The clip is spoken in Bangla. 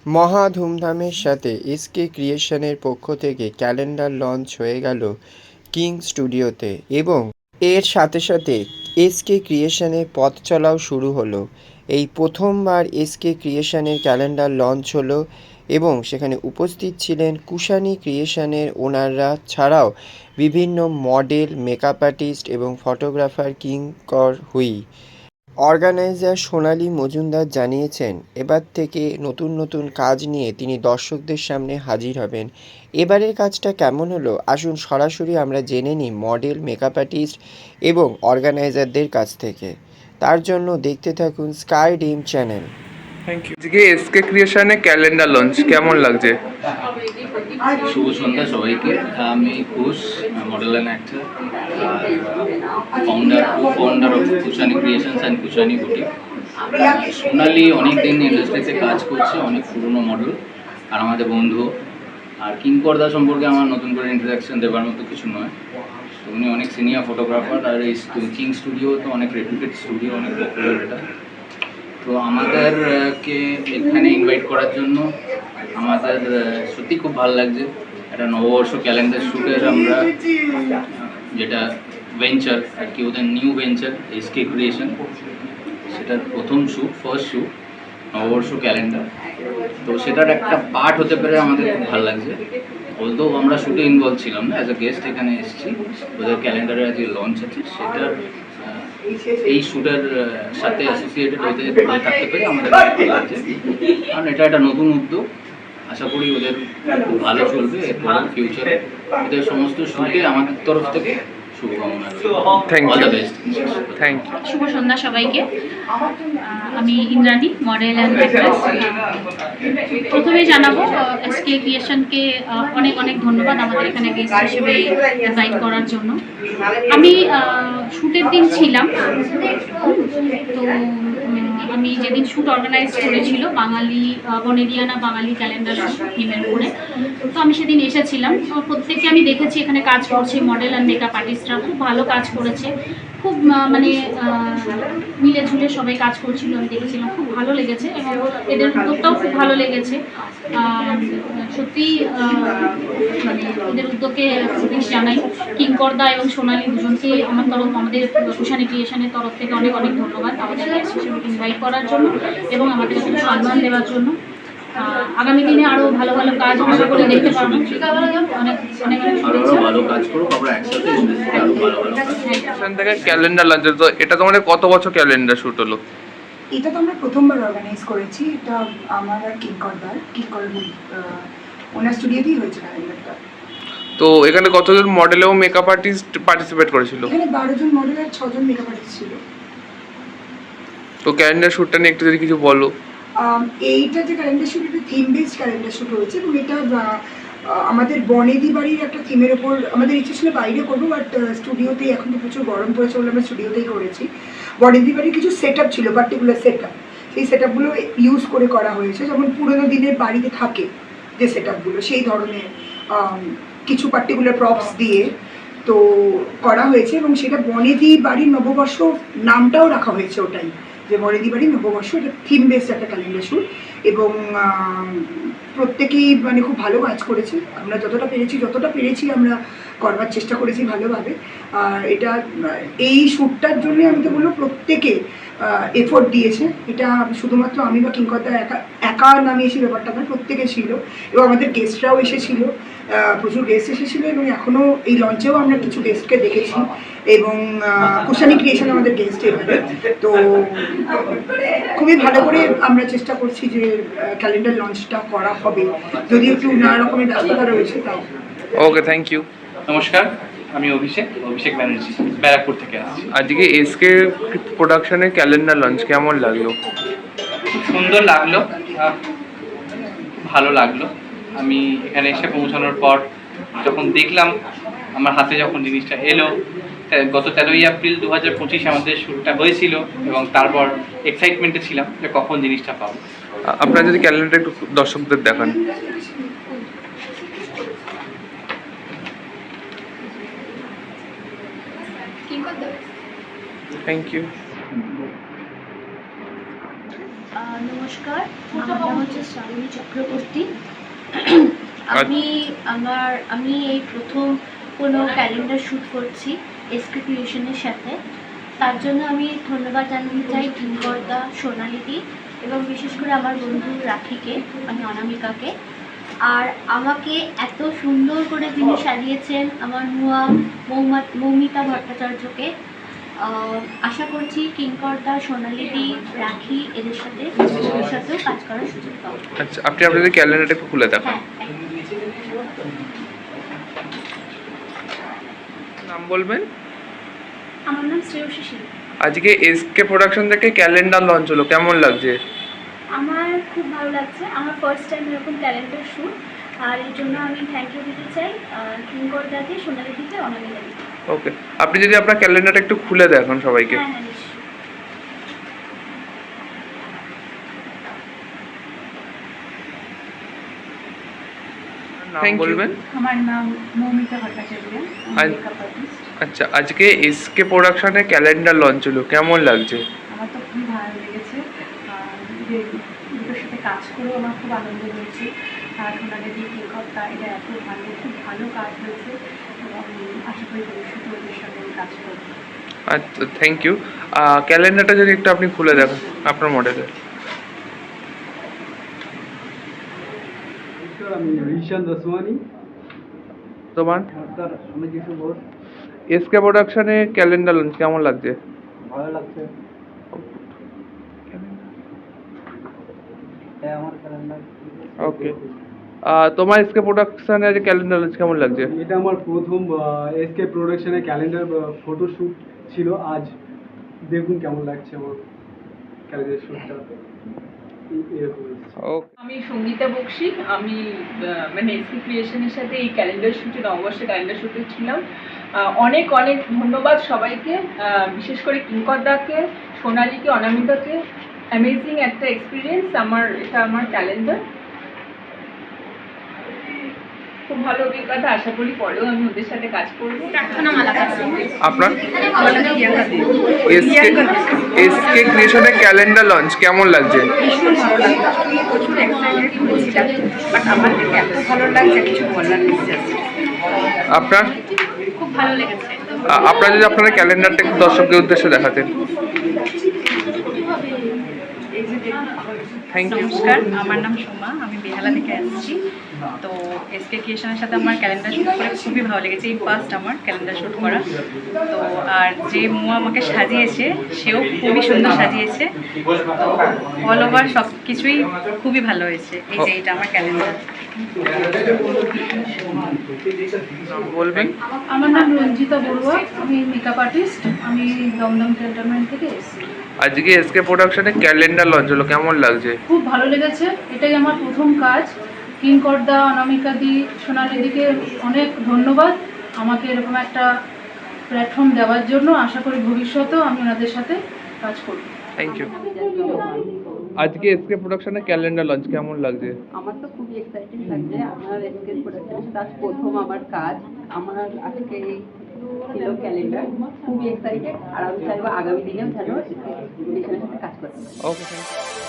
মহা ধুমধামের সাথে এসকে ক্রিয়েশনের পক্ষ থেকে ক্যালেন্ডার লঞ্চ হয়ে গেল কিং স্টুডিওতে এবং এর সাথে সাথে এসকে ক্রিয়েশনের পথ চলাও শুরু হলো। এই প্রথমবার এসকে ক্রিয়েশনের ক্যালেন্ডার লঞ্চ হলো এবং সেখানে উপস্থিত ছিলেন কুশানি ক্রিয়েশনের ওনাররা ছাড়াও বিভিন্ন মডেল, মেকআপ আর্টিস্ট এবং ফটোগ্রাফার কিঙ্কর হুই। অর্গানাইজার সোনালী মজুমদার জানিয়েছেন, এবার থেকে নতুন নতুন কাজ নিয়ে তিনি দর্শকদের সামনে হাজির হবেন। এবারের কাজটা কেমন হলো আসুন সরাসরি আমরা জেনে নিই মডেল, মেকআপ আর্টিস্ট এবং অর্গানাইজারদের কাছ থেকে। তার জন্য দেখতে থাকুন sky dim channel. Thank you. আজকে এসকে ক্রিয়েশনে ক্যালেন্ডার লঞ্চ কেমন লাগছে? শুভ সন্ধ্যা সবাইকে। আমি Kush, model and actor, founder of Kushani creations and Kushani boutique. Sonali অনেকদিন ইন্ডাস্ট্রিতে কাজ করছে, অনেক পুরনো মডেল আর আমাদের বন্ধু। আর কিঙ্করদা সম্পর্কে আমার নতুন করে ইন্ট্রোডাকশন দেওয়ার মতো কিছু নয়। তো উনি অনেক সিনিয়র ফটোগ্রাফার আর এই কিং স্টুডিও তো অনেক রেপুটেড স্টুডিও, অনেক পপুলার এটা। তো আমাদেরকে এখানে ইনভাইট করার জন্য আমাদের সত্যি খুব ভালো লাগছে। একটা নববর্ষ ক্যালেন্ডার শ্যুটের আমরা যেটা ভেঞ্চার আর কি, ওদের নিউ ভেঞ্চার এসকে ক্রিয়েশন, সেটার প্রথম শ্যুট, ফার্স্ট শ্যুট নববর্ষ ক্যালেন্ডার। তো সেটার একটা পার্ট হতে পেরে আমাদের খুব ভালো লাগছে। বলতেও আমরা শ্যুটে ইনভলভ ছিলাম না, অ্যাজ এ গেস্ট এখানে এসেছি। ওদের ক্যালেন্ডারে আজকে লঞ্চ আছে, সেটার এই শ্যুটের সাথে অ্যাসোসিয়েটেড হতে থাকতে পেরে আমাদের ভালো লাগছে। কারণ এটা একটা নতুন উদ্যোগ, আশা করি ওদের খুব ভালো চলবে এরপর ফিউচারে। ওদের সমস্ত শ্যুটে আমাদের তরফ থেকে শুভকামনা। Thank all you. The best. Thank you. শুভ সন্ধ্যা সবাইকে। আমি ইন্দ্রাণী, মডেল অ্যান্ড অ্যাক্ট্রেস। প্রথমে জানাবো এসকে ক্রিয়েশনকে অনেক অনেক ধন্যবাদ আমাদের এখানে গেস্ট হিসেবে ইনভাইট করার জন্য। আমি শ্যুটের দিন ছিলাম, তো আমি যেদিন শ্যুট অর্গানাইজ করেছিল বাঙালি বনেদিয়ানা বাঙালি ক্যালেন্ডার থিমের উপরে, তো আমি সেদিন এসেছিলাম। প্রত্যেককে আমি দেখেছি এখানে কাজ করছে, মডেল আর মেকআপ আর্টিস্টরা খুব ভালো কাজ করেছে, খুব মানে মিলে ঝুলে সবাই কাজ করছিল, আমি দেখেছিলাম, খুব ভালো লেগেছে এবং এদের উদ্যোগটাও খুব ভালো লেগেছে। সত্যি মানে এদের উদ্যোগকে বেশ জানাই। কিঙ্করদা এবং সোনালী দুজনকে আমার আমাদের কুশানি ক্রিয়েশনের তরফ থেকে অনেক অনেক ধন্যবাদ আমাদের গেস্ট হিসেবে ইনভাইট করার জন্য এবং আমাদের একটু সম্মান দেওয়ার জন্য। আগামী দিনে আরো ভালো ভালো কাজ আশা করে দেখতে পাবো। অনেক অনেক ভালো কাজ করুক, আমরা একসাথে আরো ভালো ভালো কাজ করব। এখান থেকে ক্যালেন্ডার লঞ্চ, তো এটা তোমাদের কত বছর ক্যালেন্ডার শুট হলো? এটা তো আমরা প্রথমবার অর্গানাইজ করেছি। এটা আমার আর কিঙ্কর ওনার স্টুডিওতেই হয়েছে ক্যালেন্ডারটা। তো এখানে কতজন মডেল এবং মেকআপ আর্টিস্ট পার্টিসিপেট করেছিল? এখানে 12 জন মডেল আর 6 জন মেকআপ আর্টিস্ট ছিল। তো ক্যালেন্ডার শ্যুটটা নিয়ে একটু যদি কিছু বলো। এইটা যে ক্যালেন্ডার শ্যুট, এটা থিম বেসড ক্যালেন্ডার শ্যুট হয়েছে এবং এটা আমাদের বনেদি বাড়ির একটা থিমের ওপর। আমাদের ইচ্ছে ছিল বাইরে করবো, বাট স্টুডিওতেই, এখন তো প্রচুর গরম পড়েছে বলে আমরা স্টুডিওতেই করেছি। বনেদি বাড়ির কিছু সেট আপ ছিল, পার্টিকুলার সেট আপ, সেই সেট আপগুলো ইউজ করে করা হয়েছে। যেমন পুরোনো দিনের বাড়িতে থাকে যে সেট আপগুলো, সেই ধরনের কিছু পার্টিকুলার প্রপস দিয়ে তো করা হয়েছে এবং সেটা বনেদি বাড়ির নববর্ষ নামটাও রাখা হয়েছে ওটাই, যে বনেদি বাড়ির নববর্ষ। এটা থিম বেসড একটা ক্যালেন্ডার শ্যুট এবং প্রত্যেকেই মানে খুব ভালো কাজ করেছে। আমরা যতটা পেরেছি আমরা করবার চেষ্টা করেছি ভালোভাবে। আর এটা এই শ্যুটটার জন্য আমি তো বলবো প্রত্যেকে এফোর্ট দিয়েছে। এটা শুধুমাত্র আমি বা কিঙ্করদা একা নামিয়েছি ব্যাপারটা না, প্রত্যেকে ছিল এবং আমাদের গেস্টরাও এসেছিল, প্রচুর গেস্ট এসেছিলো এবং এখনও এই লঞ্চেও আমরা কিছু গেস্টকে দেখেছি এবং কুশানি ক্রিয়েশন আমাদের গেস্ট এবারে। তো খুবই ভালো করে আমরা চেষ্টা করছি যে ক্যালেন্ডার লঞ্চটা করা হবে, যদিও একটু নানা রকমের ব্যস্ততা রয়েছে তাও। ওকে, থ্যাংক ইউ। নমস্কার, আমি অভিষেক ব্যানার্জি, ব্যারাকপুর থেকে আসছি। আজকে এসকে প্রোডাকশনের ক্যালেন্ডার লঞ্চ কেমন লাগলো? খুব সুন্দর লাগলো, ভালো লাগলো। আমি এখানে এসে পৌঁছানোর পর যখন দেখলাম, আমার হাতে যখন জিনিসটা এলো, গত 13ই এপ্রিল 2025 আমাদের শ্যুটটা হয়েছিল এবং তারপর এক্সাইটমেন্টে ছিলাম যে কখন জিনিসটা পাবো। আপনারা যদি ক্যালেন্ডার একটু দর্শকদের দেখান। Thank you. নমস্কার, আমার নাম হচ্ছে শ্রাবণী চক্রবর্তী। আমি এই প্রথম কোনো ক্যালেন্ডার শ্যুট করছি এসকে ক্রিয়েশনের সাথে। তার জন্য আমি ধন্যবাদ জানাতে চাই কিঙ্করদা, সোনালিদি এবং বিশেষ করে আমার বন্ধু রাখিকে, মানে অনামিকাকে। আর আমাকে এত সুন্দর করে যিনি সাজিয়েছেন আমার মৌমিতা ভট্টাচার্যকে। আশা করছি কিঙ্করদা, সোনালিদি, রাখি এদের সাথে ভবিষ্যতেও কাজ করার সুযোগ পাবো। আচ্ছা, আপনি আপনাদের ক্যালেন্ডারটা একটু খুলে দেখান। হ্যাঁ, নাম বলবেন? আমার নাম শ্রেয়সী সিং। আজকে এসকে প্রোডাকশন থেকে ক্যালেন্ডার লঞ্চ হলো, কেমন লাগছে? আমার খুব ভালো লাগছে, আমার ফার্স্ট টাইম এরকম ক্যালেন্ডার শ্যুট। আর এর জন্য আমি থ্যাংক ইউ দিতে চাই কিঙ্করদাকে, সোনালিদিকে, অনামিকাকে। ওকে, আপনি যদি আপনার ক্যালেন্ডারটা একটু খুলে দেখান সবাইকে। হ্যাঁ হ্যাঁ, নিশ্চয়ই। নাম বলবেন? আমার নাম মৌমিতা ভট্টাচার্য, আজ- আচ্ছা, আজকে এসকে প্রোডাকশনের ক্যালেন্ডার লঞ্চ হলো, কেমন লাগছে? আমার তো খুবই ভালো লেগেছে। যে দুটোর সাথে কাজ করেও আমার খুব আনন্দ হয়েছে। আর সোনালিদি, কিঙ্করদা, এটা খুব ভালো কাজ হয়েছে এবং আশা করি ভবিষ্যতে ওদের সঙ্গে আমি কাজ করবো। আচ্ছা, থ্যাংক ইউ। ক্যালেন্ডারটা যদি একটু আপনি খুলে দেখান আপনার মডেলের। আমি ঋষান দসওয়ানি। তোমার? স্যার আমি কিছু বল। এসকে প্রোডাকশনে ক্যালেন্ডার লঞ্চ কেমন লাগছে? ভালো লাগছে। হ্যাঁ, আমার ক্যালেন্ডার। ওকে, তোমার এসকে প্রোডাকশনের ক্যালেন্ডার লঞ্চ কেমন লাগছে? এটা আমার প্রথম এসকে প্রোডাকশনে ক্যালেন্ডার ফটোশ্যুট ছিল। আজ দেখুন কেমন লাগছে আমার ক্যালেন্ডার শ্যুটটা। এরকম ওকে, আমি সঙ্গীতা বক্সি। আমি মানে এসকে ক্রিয়েশনের সাথে এই ক্যালেন্ডার শ্যুটে, নববর্ষে ক্যালেন্ডার শ্যুটে ছিলাম। অনেক অনেক ধন্যবাদ সবাইকে, বিশেষ করে কিঙ্করদাকে, সোনালিকে, অনামিকাকে। অ্যামেজিং একটা এক্সপিরিয়েন্স এটা আমার ক্যালেন্ডার। খুব ভালো অভিজ্ঞতা, আশা করি পরেও আমি ওদের সাথে কাজ করবো। আপনার? এসকে ক্রিয়েশনের ক্যালেন্ডার লঞ্চ কেমন লাগছে? ভীষণ ভালো লাগলো, আমি প্রচুর এক্সাইটেড হয়েছিলাম, বাট আমার থেকে এত ভালো লাগছে কিছু বলার নেই। আপনার? খুব ভালো লেগেছে। আপনারা যদি আপনাদের ক্যালেন্ডারটা একটু দর্শকদের উদ্দেশ্যে দেখাতেন। Thank you. নমস্কার, আমার নাম সোমা, আমি বেহালা থেকে আসছি। তো এসকে ক্রিয়েশনের সাথে আমার ক্যালেন্ডার শ্যুট করে খুবই ভালো লেগেছে। এই ফার্স্ট আমার ক্যালেন্ডার শ্যুট করা। তো আর যে আমাকে সাজিয়েছে সেও খুবই সুন্দর সাজিয়েছে। তো অল ওভার সব কিছুই খুবই ভালো হয়েছে। এই যে এটা আমার ক্যালেন্ডার। বলবেন? আমার নাম রঞ্জিতা বড়ুয়া, আমি মেকআপ আর্টিস্ট। আমি দমদম এন্টারটেনমেন্ট থেকে এসেছি। আজকে এসকে প্রোডাকশনে ক্যালেন্ডার লঞ্চ হলো, কেমন লাগছে? খুব ভালো লেগেছে, এটাই আমার প্রথম কাজ। কিঙ্করদা, অনামিকাদি, সোনালিদিকে অনেক ধন্যবাদ আমাকে এরকম একটা প্ল্যাটফর্ম দেওয়ার জন্য। আশা করি ভবিষ্যতেও আমি ওনাদের সাথে কাজ করব। Thank you. আজকে এসকে প্রোডাকশনের ক্যালেন্ডার লঞ্চ কেমন লাগছে? আমার তো খুবই এক্সাইটিং লাগছে। আমার এসকে প্রোডাকশনের সাথে আজ প্রথম আমার কাজ। আমার আজকে এই ছিল ক্যালেন্ডার, খুবই এক্সাইটেড। আর আমি চাইবো আগামী দিনেও যেন এসকে প্রোডাকশনের সাথে কাজ করতে। ওকে, থ্যাংক ইউ।